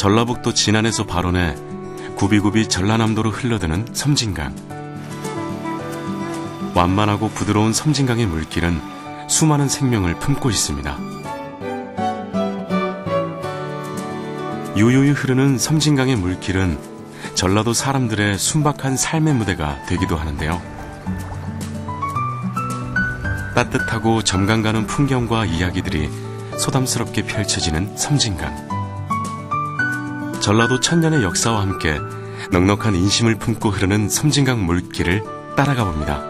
전라북도 진안에서 발원해 굽이굽이 전라남도로 흘러드는 섬진강. 완만하고 부드러운 섬진강의 물길은 수많은 생명을 품고 있습니다. 유유히 흐르는 섬진강의 물길은 전라도 사람들의 순박한 삶의 무대가 되기도 하는데요. 따뜻하고 점강 가는 풍경과 이야기들이 소담스럽게 펼쳐지는 섬진강. 전라도 천년의 역사와 함께 넉넉한 인심을 품고 흐르는 섬진강 물길을 따라가 봅니다.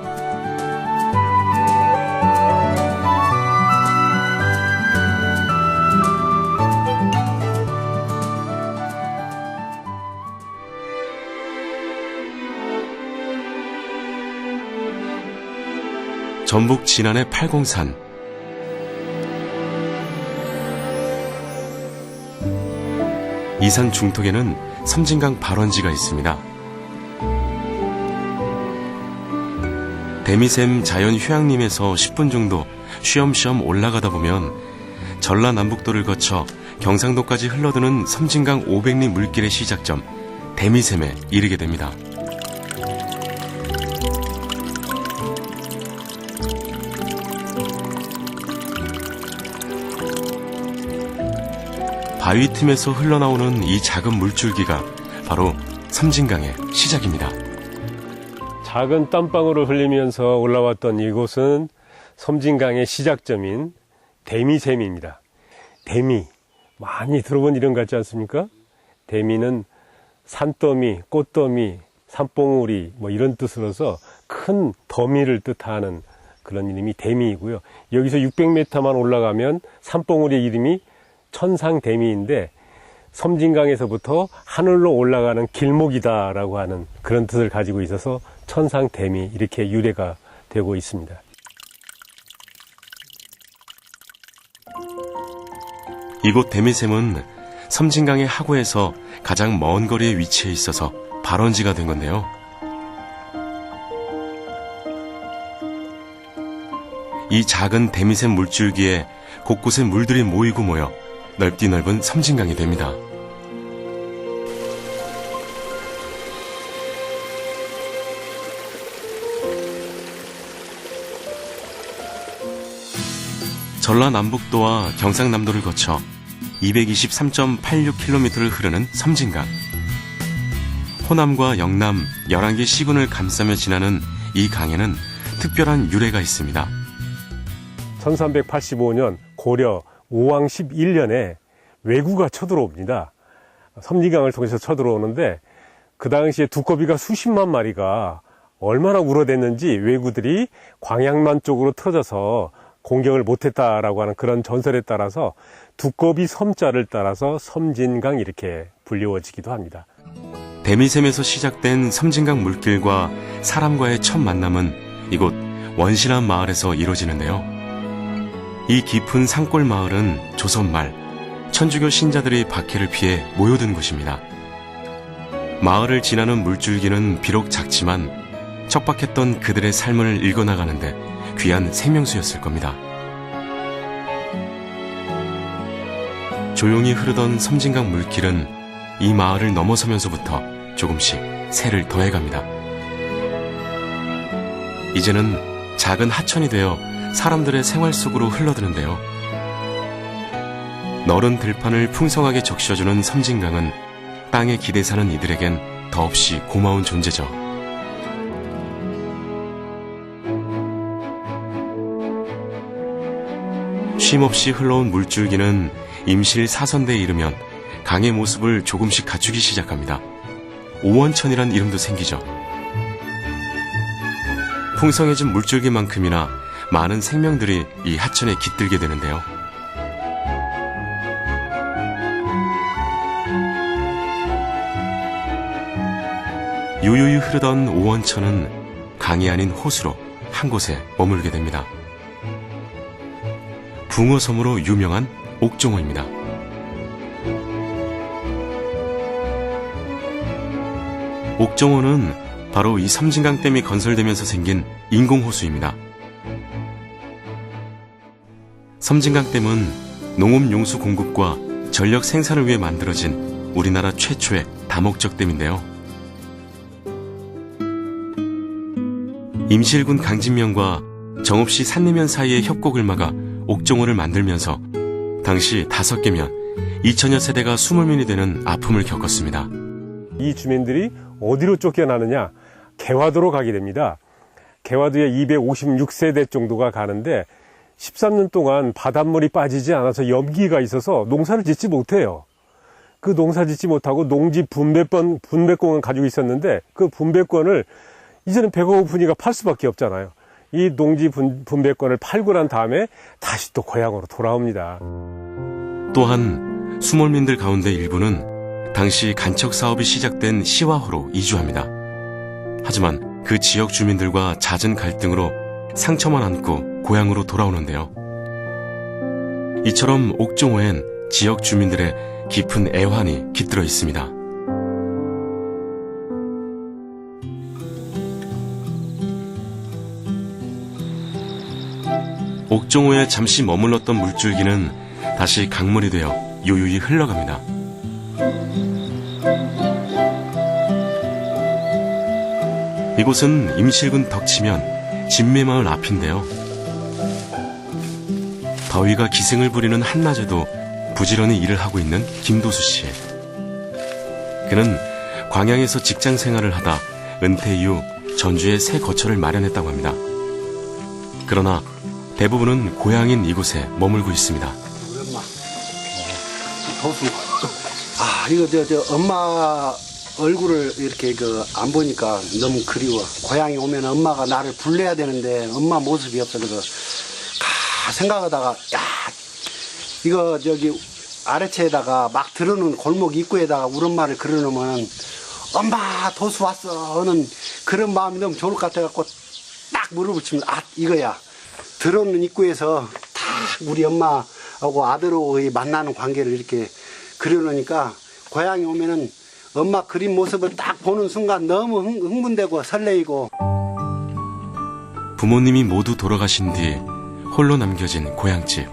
전북 진안의 팔공산. 이 산 중턱에는 섬진강 발원지가 있습니다. 대미샘 자연휴양림에서 10분 정도 쉬엄쉬엄 올라가다 보면 전라남북도를 거쳐 경상도까지 흘러드는 섬진강 500리 물길의 시작점 대미샘에 이르게 됩니다. 바위 틈에서 흘러나오는 이 작은 물줄기가 바로 섬진강의 시작입니다. 작은 땀방울을 흘리면서 올라왔던 이곳은 섬진강의 시작점인 대미샘입니다. 대미, 많이 들어본 이름 같지 않습니까? 대미는 산더미, 꽃더미, 산봉우리 이런 뜻으로서 큰 더미를 뜻하는 그런 이름이 대미이고요. 여기서 600m만 올라가면 산봉우리의 이름이 천상대미인데 섬진강에서부터 하늘로 올라가는 길목이다라고 하는 그런 뜻을 가지고 있어서 천상대미 이렇게 유래가 되고 있습니다. 이곳 대미샘은 섬진강의 하구에서 가장 먼 거리에 위치해 있어서 발원지가 된 건데요. 이 작은 대미샘 물줄기에 곳곳에 물들이 모이고 모여 넓디 넓은 섬진강이 됩니다. 전라남북도와 경상남도를 거쳐 223.86km를 흐르는 섬진강. 호남과 영남 11개 시군을 감싸며 지나는 이 강에는 특별한 유래가 있습니다. 1385년 고려 우왕 11년에 왜구가 쳐들어옵니다. 섬진강을 통해서 쳐들어오는데 그 당시에 두꺼비가 수십만 마리가 얼마나 우러댔는지 왜구들이 광양만 쪽으로 틀어져서 공격을 못했다라고 하는 그런 전설에 따라서 두꺼비 섬자를 따라서 섬진강 이렇게 불리워지기도 합니다. 대미샘에서 시작된 섬진강 물길과 사람과의 첫 만남은 이곳 원신암 마을에서 이루어지는데요. 이 깊은 산골 마을은 조선말 천주교 신자들이 박해를 피해 모여든 곳입니다. 마을을 지나는 물줄기는 비록 작지만 척박했던 그들의 삶을 읽어나가는데 귀한 생명수였을 겁니다. 조용히 흐르던 섬진강 물길은 이 마을을 넘어서면서부터 조금씩 새를 더해갑니다. 이제는 작은 하천이 되어 사람들의 생활 속으로 흘러드는데요. 너른 들판을 풍성하게 적셔주는 섬진강은 땅에 기대 사는 이들에겐 더없이 고마운 존재죠. 쉼없이 흘러온 물줄기는 임실 사선대에 이르면 강의 모습을 조금씩 갖추기 시작합니다. 오원천이란 이름도 생기죠. 풍성해진 물줄기만큼이나 많은 생명들이 이 하천에 깃들게 되는데요. 유유히 흐르던 오원천은 강이 아닌 호수로 한 곳에 머물게 됩니다. 붕어섬으로 유명한 옥정호입니다. 옥정호는 바로 이 섬진강 댐이 건설되면서 생긴 인공호수입니다. 섬진강 댐은 농업 용수 공급과 전력 생산을 위해 만들어진 우리나라 최초의 다목적댐인데요. 임실군 강진면과 정읍시 산내면 사이의 협곡을 막아 옥정호를 만들면서 당시 5개면 2천여 세대가 수몰면이 되는 아픔을 겪었습니다. 이 주민들이 어디로 쫓겨나느냐? 개화도로 가게 됩니다. 개화도에 256세대 정도가 가는데 13년 동안 바닷물이 빠지지 않아서 염기가 있어서 농사를 짓지 못해요. 그 농사 짓지 못하고 농지 분배권을 가지고 있었는데 그 분배권을 이제는 배가 고프니까 팔 수밖에 없잖아요. 이 농지 분배권을 팔고 난 다음에 다시 또 고향으로 돌아옵니다. 또한 수몰민들 가운데 일부는 당시 간척 사업이 시작된 시화호로 이주합니다. 하지만 그 지역 주민들과 잦은 갈등으로 상처만 안고 고향으로 돌아오는데요. 이처럼 옥정호엔 지역 주민들의 깊은 애환이 깃들어 있습니다. 옥정호에 잠시 머물렀던 물줄기는 다시 강물이 되어 요요히 흘러갑니다. 이곳은 임실군 덕치면 진매마을 앞인데요. 더위가 기승을 부리는 한낮에도 부지런히 일을 하고 있는 김도수 씨. 그는 광양에서 직장 생활을 하다 은퇴 이후 전주에 새 거처를 마련했다고 합니다. 그러나 대부분은 고향인 이곳에 머물고 있습니다. 엄마, 도수. 이거 엄마 얼굴을 이렇게 안 보니까 너무 그리워. 고향에 오면 엄마가 나를 불러야 되는데 엄마 모습이 없어. 그래서 생각하다가 이거 아래채에다가 막 들어놓은 골목 입구에다가 우리 엄마를 그려놓으면 엄마 도수 왔어 하는 그런 마음이 너무 좋을 것 같아갖고 딱 무릎을 치면 이거야. 들어오는 입구에서 다 우리 엄마하고 아들하고의 만나는 관계를 이렇게 그려놓으니까 고향에 오면은 엄마 그린 모습을 딱 보는 순간 너무 흥분되고 설레이고. 부모님이 모두 돌아가신 뒤 홀로 남겨진 고향집.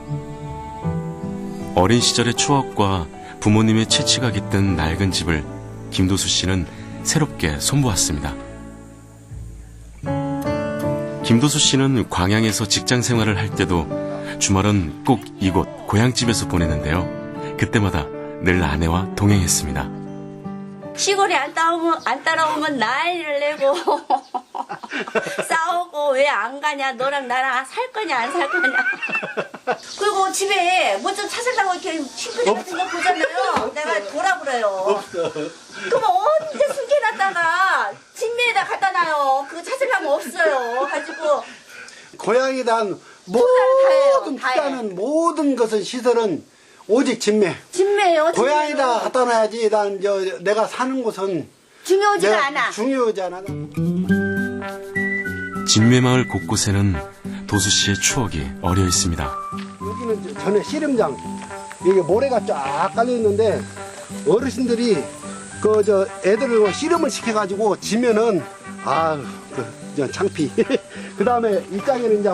어린 시절의 추억과 부모님의 채취가 깃든 낡은 집을 김도수 씨는 새롭게 손보았습니다. 김도수 씨는 광양에서 직장 생활을 할 때도 주말은 꼭 이곳 고향집에서 보내는데요. 그때마다 늘 아내와 동행했습니다. 시골에 안 따라오면 난리를 내고 싸우고 왜 안 가냐, 너랑 나랑 살 거냐 안 살 거냐. 그리고 집에 뭐 좀 찾으려고 이렇게 싱크대 같은 거 보잖아요. 내가 돌아버려요. 그럼 언제 숨겨놨다가 진미에다 갖다 놔요. 그거 찾으려면 없어요. 가지고 고향에 대한 투자는 모든 것은 시설은 오직 진매예요. 고향에다 갖다 놔야지. 내가 사는 곳은 중요하지가 않아. 중요하지 않아. 진매마을 곳곳에는 도수 씨의 추억이 어려 있습니다. 여기는 전에 씨름장, 여기 모래가 쫙 깔려 있는데 어르신들이 애들을 씨름을 시켜가지고 지면은 창피. 그 다음에 이 장에는 이제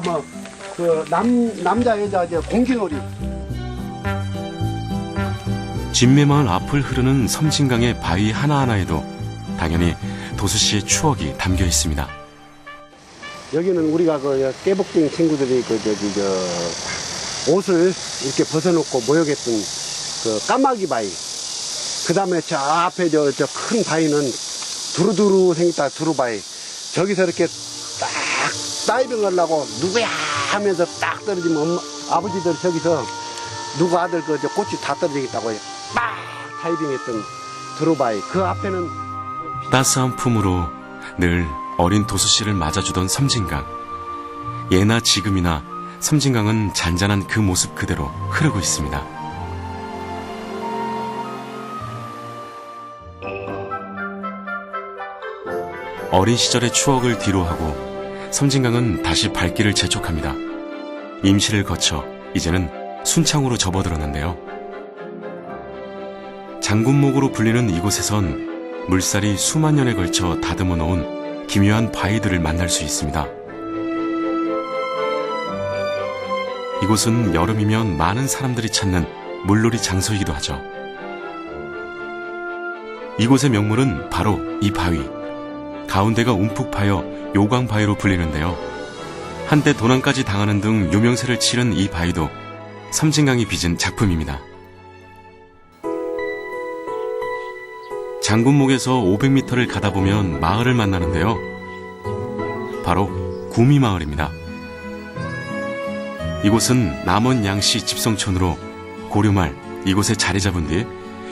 남자 여자 공기놀이. 진매마을 앞을 흐르는 섬진강의 바위 하나하나에도 당연히 도수 씨의 추억이 담겨 있습니다. 여기는 우리가 깨복쟁이 친구들이 옷을 이렇게 벗어놓고 모욕했던 까마귀 바위. 그 다음에 저 앞에 큰 바위는 두루두루 생겼다 두루바위. 저기서 이렇게 딱 다이빙 하려고 누구야 하면서 딱 떨어지면 아버지들 저기서 누구 아들 꽃이 다 떨어지겠다고 해요. 막 다이빙했던 두루바위. 그 앞에는 따스한 품으로 늘 어린 도수 씨를 맞아주던 섬진강. 예나 지금이나 섬진강은 잔잔한 그 모습 그대로 흐르고 있습니다. 어린 시절의 추억을 뒤로하고 섬진강은 다시 발길을 재촉합니다. 임시를 거쳐 이제는 순창으로 접어들었는데요. 장군목으로 불리는 이곳에선 물살이 수만 년에 걸쳐 다듬어 놓은 기묘한 바위들을 만날 수 있습니다. 이곳은 여름이면 많은 사람들이 찾는 물놀이 장소이기도 하죠. 이곳의 명물은 바로 이 바위. 가운데가 움푹 파여 요광바위로 불리는데요. 한때 도난까지 당하는 등 유명세를 치른 이 바위도 섬진강이 빚은 작품입니다. 장군목에서 500m를 가다 보면 마을을 만나는데요. 바로 구미마을입니다. 이곳은 남원 양씨 집성촌으로 고려말 이곳에 자리 잡은 뒤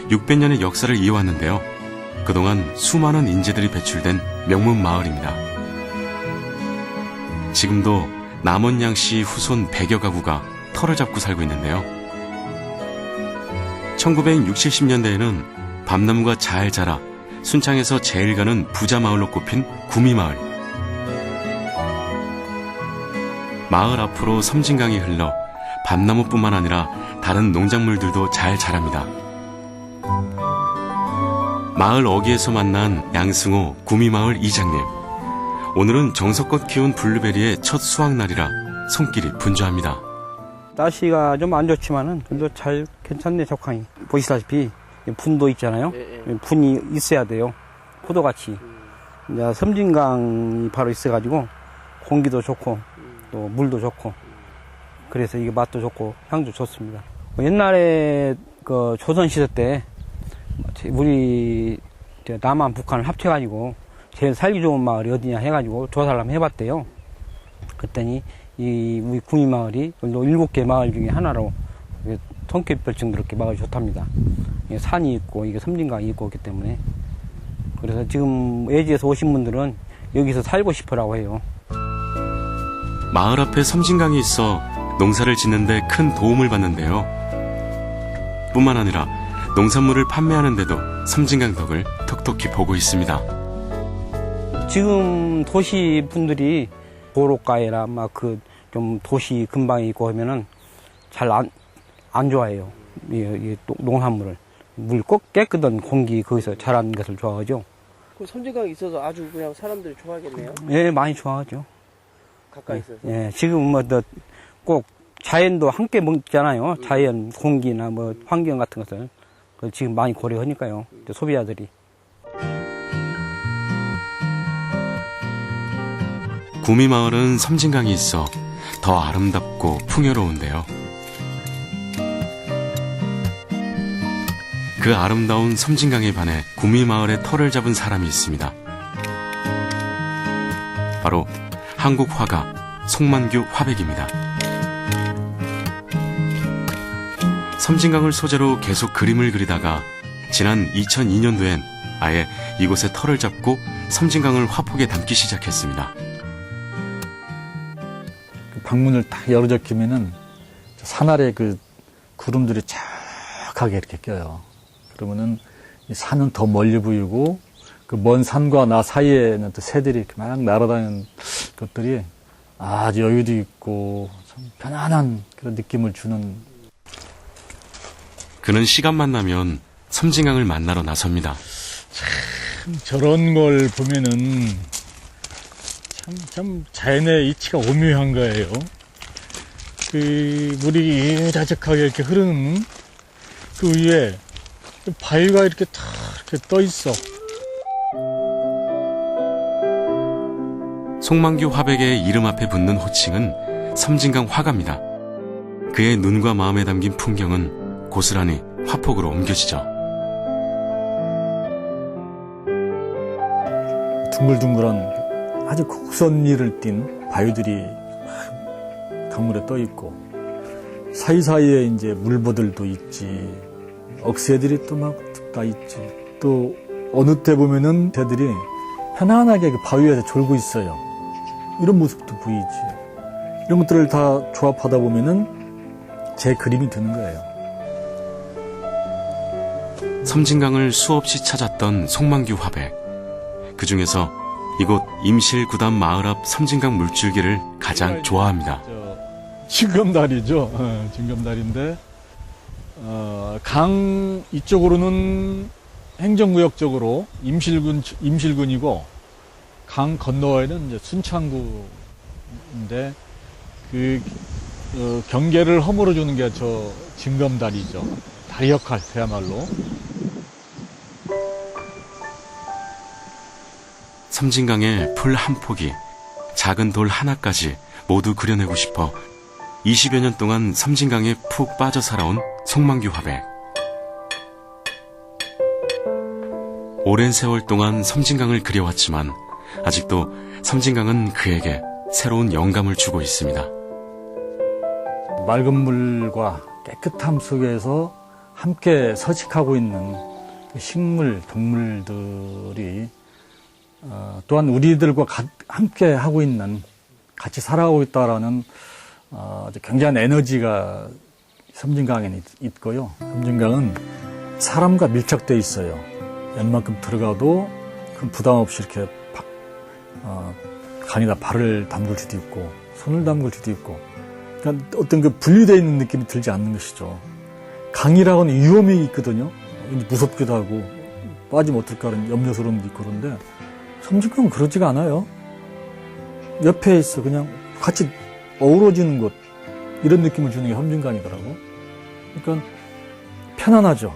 600년의 역사를 이어왔는데요. 그동안 수많은 인재들이 배출된 명문 마을입니다. 지금도 남원 양씨 후손 100여 가구가 터를 잡고 살고 있는데요. 1960~70년대에는 밤나무가 잘 자라 순창에서 제일 가는 부자 마을로 꼽힌 구미마을. 마을 앞으로 섬진강이 흘러 밤나무뿐만 아니라 다른 농작물들도 잘 자랍니다. 마을 어귀에서 만난 양승호 구미마을 이장님. 오늘은 정성껏 키운 블루베리의 첫 수확날이라 손길이 분주합니다. 날씨가 좀 안 좋지만은 그래도 잘 괜찮네. 적당히 보시다시피 분도 있잖아요. 분이 있어야 돼요. 포도같이. 이제 섬진강이 바로 있어가지고 공기도 좋고 또 물도 좋고 그래서 이게 맛도 좋고 향도 좋습니다. 옛날에 그 조선시대 때 우리 남한 북한을 합쳐가지고 제일 살기 좋은 마을이 어디냐 해가지고 조사를 한번 해봤대요. 그랬더니 이 우리 구미마을이 7개 마을 중에 하나로 통계별칭도 이렇게 마을이 좋답니다. 산이 있고 이게 섬진강이 있고 그렇기 때문에 그래서 지금 외지에서 오신 분들은 여기서 살고 싶으라고 해요. 마을 앞에 섬진강이 있어 농사를 짓는 데 큰 도움을 받는데요. 뿐만 아니라 농산물을 판매하는 데도 섬진강 덕을 톡톡히 보고 있습니다. 지금 도시 분들이 도로가에나 막 그 좀 도시 근방에 있고 하면은 잘 안 좋아해요. 이 농산물을. 물 꼭 깨끗한 공기 거기서 자라는 것을 좋아하죠. 그 섬진강이 있어서 아주 그냥 사람들이 좋아하겠네요. 예, 많이 좋아하죠. 가까이 있어서. 예, 지금 뭐 꼭 자연도 함께 먹잖아요. 자연 공기나 뭐 환경 같은 것을. 그래서 지금 많이 고려하니까요. 소비자들이. 구미마을은 섬진강이 있어 더 아름답고 풍요로운데요. 그 아름다운 섬진강에 반해 구미마을에 터를 잡은 사람이 있습니다. 바로 한국 화가 송만규 화백입니다. 섬진강을 소재로 계속 그림을 그리다가 지난 2002년도엔 아예 이곳에 터를 잡고 섬진강을 화폭에 담기 시작했습니다. 방문을 딱 열어적히면은 산 아래 그 구름들이 쫙하게 이렇게 껴요. 그러면은 이 산은 더 멀리 보이고 그 먼 산과 나 사이에는 또 새들이 이렇게 막 날아다니는 것들이 아주 여유도 있고 참 편안한 그런 느낌을 주는. 그는 시간만 나면 섬진강을 만나러 나섭니다. 저런 걸 보면은 참 자연의 이치가 오묘한 거예요. 그 물이 자작하게 이렇게 흐르는 그 위에 바위가 이렇게 탁 이렇게 떠 있어. 송만규 화백의 이름 앞에 붙는 호칭은 섬진강 화가입니다. 그의 눈과 마음에 담긴 풍경은 고스란히 화폭으로 옮겨지죠. 둥글둥글한 아주 곡선미를 띤 바위들이 강물에 떠 있고 사이사이에 이제 물보들도 있지, 억새들이 또 막 다 있지. 또 어느 때 보면은 새들이 편안하게 그 바위 위에서 졸고 있어요. 이런 모습도 보이지. 이런 것들을 다 조합하다 보면은 제 그림이 드는 거예요. 섬진강을 수없이 찾았던 송만규 화백. 그 중에서 이곳 임실구담 마을 앞 섬진강 물줄기를 가장 좋아합니다. 징검다리죠. 징검다리인데 강 이쪽으로는 행정구역 쪽으로 임실군이고 강 건너에는 이제 순창구인데 그 경계를 허물어 주는 게 저 징검다리죠. 다리 역할 그야말로. 섬진강의 풀 한 포기, 작은 돌 하나까지 모두 그려내고 싶어 20여 년 동안 섬진강에 푹 빠져 살아온 송만규 화백. 오랜 세월 동안 섬진강을 그려왔지만 아직도 섬진강은 그에게 새로운 영감을 주고 있습니다. 맑은 물과 깨끗함 속에서 함께 서식하고 있는 식물, 동물들이 또한 우리들과 함께 하고 있는, 같이 살아가고 있다라는 굉장한 에너지가 섬진강에 있고요. 섬진강은 사람과 밀착되어 있어요. 웬만큼 들어가도 큰 부담 없이 이렇게 간이다 발을 담글 수도 있고 손을 담글 수도 있고, 그러니까 어떤 그 분리되어 있는 느낌이 들지 않는 것이죠. 강이라고는 위험이 있거든요. 무섭기도 하고 빠지면 어떨까 하는 염려스러움도 있고, 그런데 섬진강은 그러지가 않아요. 옆에 있어. 그냥 같이 어우러지는 곳, 이런 느낌을 주는 게 섬진강이더라고. 그러니까 편안하죠.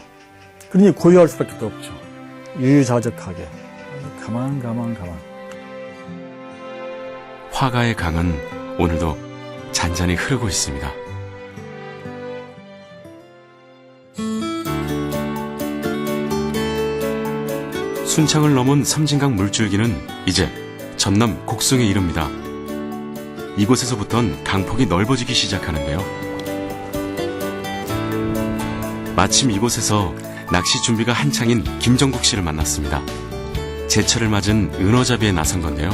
그러니 고요할 수밖에 없죠. 유유자적하게 가만. 화가의 강은 오늘도 잔잔히 흐르고 있습니다. 순창을 넘은 섬진강 물줄기는 이제 전남 곡성에 이릅니다. 이곳에서부턴 강폭이 넓어지기 시작하는데요. 마침 이곳에서 낚시 준비가 한창인 김정국 씨를 만났습니다. 제철을 맞은 은어잡이에 나선 건데요.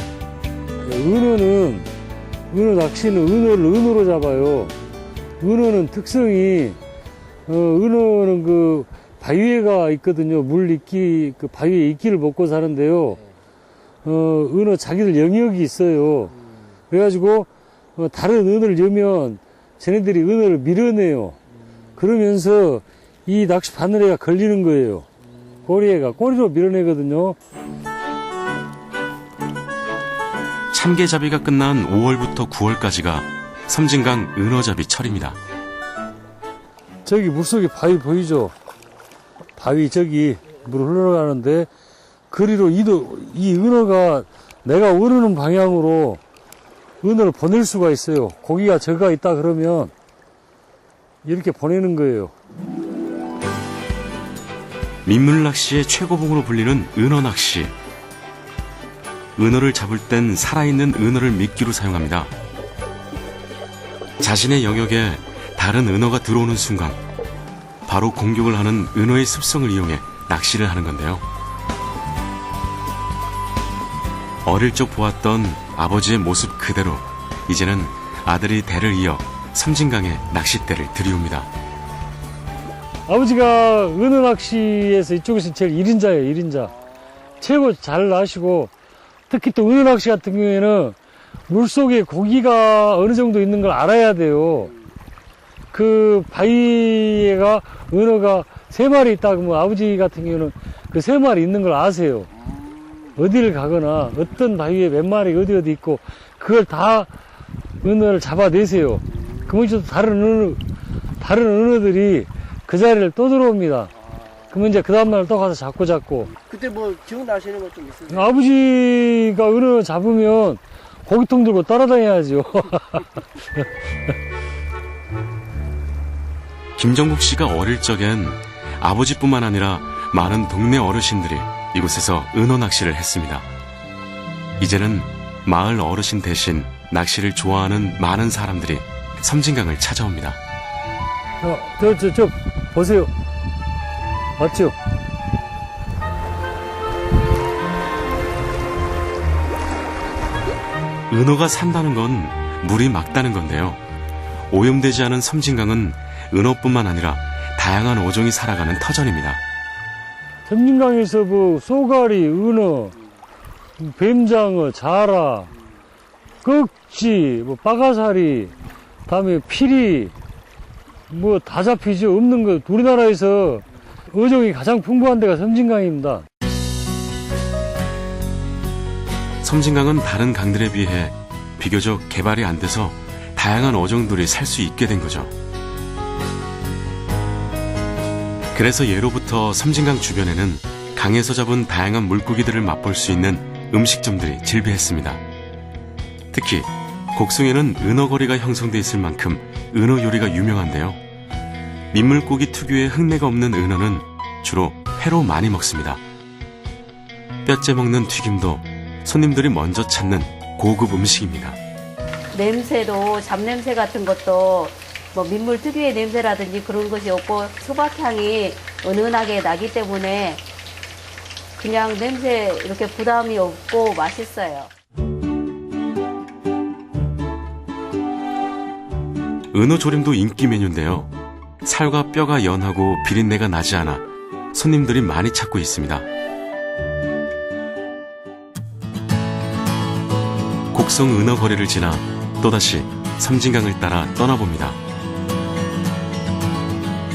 은어 낚시는 은어를 은어로 잡아요. 은어는 특성이, 은어는 그 바위에가 있거든요. 물 이끼, 그 바위에 이끼를 먹고 사는데요. 은어 자기들 영역이 있어요. 그래가지고, 다른 은어를 여면 쟤네들이 은어를 밀어내요. 그러면서 이 낚시 바늘에가 걸리는 거예요. 꼬리로 밀어내거든요. 참게잡이가 끝난 5월부터 9월까지가 섬진강 은어잡이 철입니다. 저기 물속에 바위 보이죠? 바위 저기 물 흘러가는데 그리로 이 은어가 내가 원하는 방향으로 은어를 보낼 수가 있어요. 고기가 저가 있다 그러면 이렇게 보내는 거예요. 민물낚시의 최고봉으로 불리는 은어낚시. 은어를 잡을 땐 살아있는 은어를 미끼로 사용합니다. 자신의 영역에 다른 은어가 들어오는 순간 바로 공격을 하는 은어의 습성을 이용해 낚시를 하는 건데요. 어릴 적 보았던 아버지의 모습 그대로 이제는 아들이 대를 이어 섬진강에 낚싯대를 들이웁니다. 아버지가 은어 낚시에서 이쪽에서 제일 1인자예요, 1인자. 최고 잘 나시고, 특히 또 은어 낚시 같은 경우에는 물속에 고기가 어느 정도 있는 걸 알아야 돼요. 그 바위에가 은어가 3마리 있다 그러면 아버지 같은 경우는 그 3마리 있는 걸 아세요. 어디를 가거나 어떤 바위에 몇 마리 어디 있고 그걸 다 은어를 잡아내세요. 그러면 이제 다른 은어들이 그 자리를 또 들어옵니다. 그러면 이제 그 다음날 또 가서 잡고. 그때 뭐 기억나시는 것 좀 있으세요? 아버지가 은어 잡으면 고기통 들고 따라다녀야죠. 김정국 씨가 어릴 적엔 아버지뿐만 아니라 많은 동네 어르신들이 이곳에서 은어 낚시를 했습니다. 이제는 마을 어르신 대신 낚시를 좋아하는 많은 사람들이 섬진강을 찾아옵니다. 저 보세요. 맞죠? 은어가 산다는 건 물이 맑다는 건데요. 오염되지 않은 섬진강은 은어뿐만 아니라 다양한 어종이 살아가는 터전입니다. 섬진강에서 뭐 쏘가리, 은어, 뱀장어, 자라, 꺽지, 뭐 빠가사리, 다음에 피리, 뭐 다 잡히죠. 없는 거. 우리나라에서 어종이 가장 풍부한 데가 섬진강입니다. 섬진강은 다른 강들에 비해 비교적 개발이 안 돼서 다양한 어종들이 살 수 있게 된 거죠. 그래서 예로부터 섬진강 주변에는 강에서 잡은 다양한 물고기들을 맛볼 수 있는 음식점들이 질비했습니다. 특히 곡성에는 은어거리가 형성돼 있을 만큼 은어 요리가 유명한데요. 민물고기 특유의 흙내가 없는 은어는 주로 회로 많이 먹습니다. 뼈째 먹는 튀김도 손님들이 먼저 찾는 고급 음식입니다. 냄새도 잡냄새 같은 것도 뭐 민물 특유의 냄새라든지 그런 것이 없고 수박향이 은은하게 나기 때문에 그냥 냄새 이렇게 부담이 없고 맛있어요. 은어조림도 인기 메뉴인데요. 살과 뼈가 연하고 비린내가 나지 않아 손님들이 많이 찾고 있습니다. 곡성 은어거리를 지나 또다시 섬진강을 따라 떠나봅니다.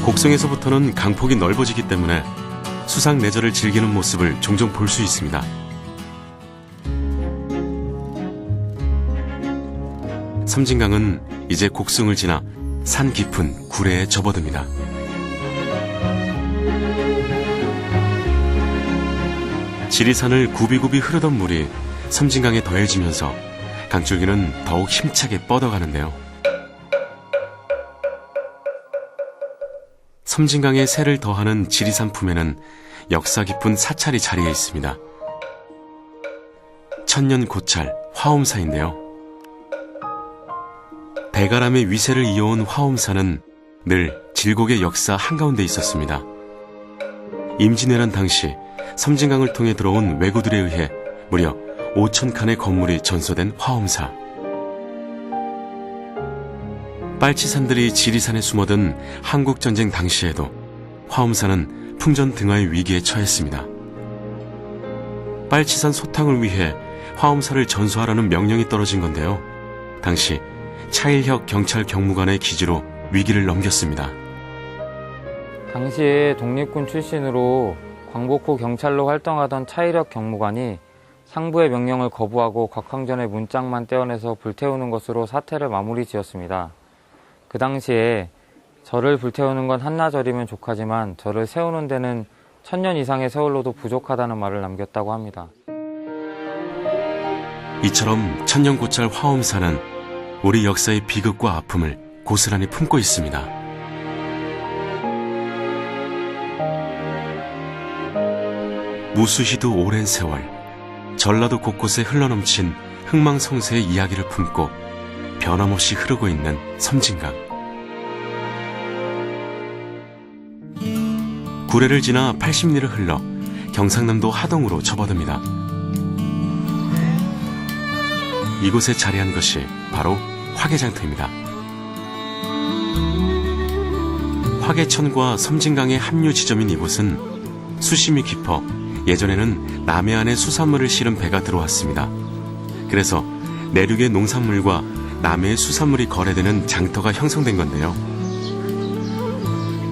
곡성에서부터는 강폭이 넓어지기 때문에 수상 레저를 즐기는 모습을 종종 볼 수 있습니다. 섬진강은 이제 곡성을 지나 산 깊은 구례에 접어듭니다. 지리산을 굽이굽이 흐르던 물이 섬진강에 더해지면서 강줄기는 더욱 힘차게 뻗어가는데요. 섬진강에 새를 더하는 지리산 품에는 역사 깊은 사찰이 자리해 있습니다. 천년 고찰 화엄사인데요. 대가람의 위세를 이어온 화엄사는 늘 질곡의 역사 한가운데 있었습니다. 임진왜란 당시 섬진강을 통해 들어온 왜구들에 의해 무려 5,000칸의 건물이 전소된 화엄사. 빨치산들이 지리산에 숨어든 한국전쟁 당시에도 화엄사는 풍전 등화의 위기에 처했습니다. 빨치산 소탕을 위해 화엄사를 전소하라는 명령이 떨어진 건데요. 당시 차일혁 경찰 경무관의 기지로 위기를 넘겼습니다. 당시에 독립군 출신으로 광복 후 경찰로 활동하던 차일혁 경무관이 상부의 명령을 거부하고 곽황전의 문짝만 떼어내서 불태우는 것으로 사태를 마무리 지었습니다. 그 당시에 절을 불태우는 건 한나절이면 족하지만 절을 세우는 데는 1000년 이상의 세월로도 부족하다는 말을 남겼다고 합니다. 이처럼 천년고찰 화엄사는 우리 역사의 비극과 아픔을 고스란히 품고 있습니다. 무수히도 오랜 세월, 전라도 곳곳에 흘러넘친 흥망성쇠의 이야기를 품고 변함없이 흐르고 있는 섬진강. 구례를 지나 80리를 흘러 경상남도 하동으로 접어듭니다. 이곳에 자리한 것이 바로 화개장터입니다. 화개천과 섬진강의 합류 지점인 이곳은 수심이 깊어 예전에는 남해안에 수산물을 실은 배가 들어왔습니다. 그래서 내륙의 농산물과 남해의 수산물이 거래되는 장터가 형성된 건데요.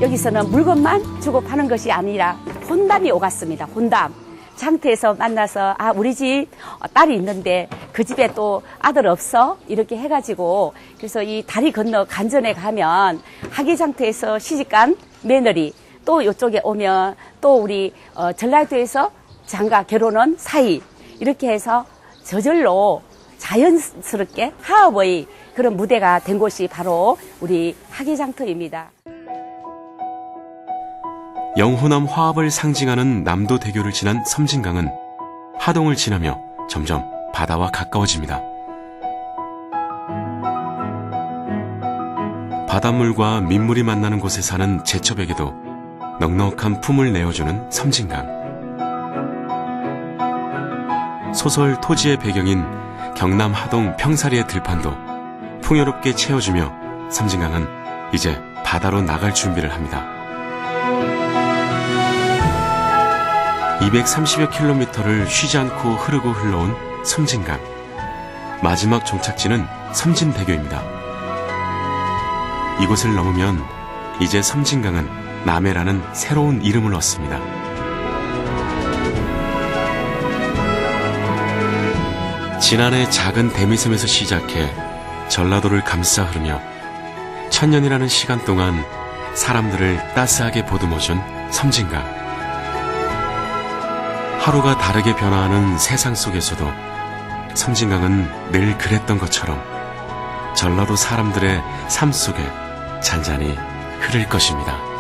여기서는 물건만 주고 파는 것이 아니라 혼담이 오갔습니다. 혼담. 장터에서 만나서 우리 집 딸이 있는데 그 집에 또 아들 없어? 이렇게 해가지고 그래서 이 다리 건너 간전에 가면 하계장터에서 시집간 며느리 또 이쪽에 오면 또 우리 전라도에서 장가 결혼한 사이 이렇게 해서 저절로 자연스럽게 화합의 그런 무대가 된 곳이 바로 우리 하계장터입니다. 영호남 화합을 상징하는 남도대교를 지난 섬진강은 하동을 지나며 점점 바다와 가까워집니다. 바닷물과 민물이 만나는 곳에 사는 제첩에게도 넉넉한 품을 내어주는 섬진강. 소설 토지의 배경인 경남 하동 평사리의 들판도 풍요롭게 채워주며 섬진강은 이제 바다로 나갈 준비를 합니다. 230여 킬로미터를 쉬지 않고 흐르고 흘러온 섬진강. 마지막 종착지는 섬진대교입니다. 이곳을 넘으면 이제 섬진강은 남해라는 새로운 이름을 얻습니다. 지난해 작은 대미섬에서 시작해 전라도를 감싸 흐르며 1000년이라는 시간 동안 사람들을 따스하게 보듬어준 섬진강. 하루가 다르게 변화하는 세상 속에서도 섬진강은 늘 그랬던 것처럼 전라도 사람들의 삶 속에 잔잔히 흐를 것입니다.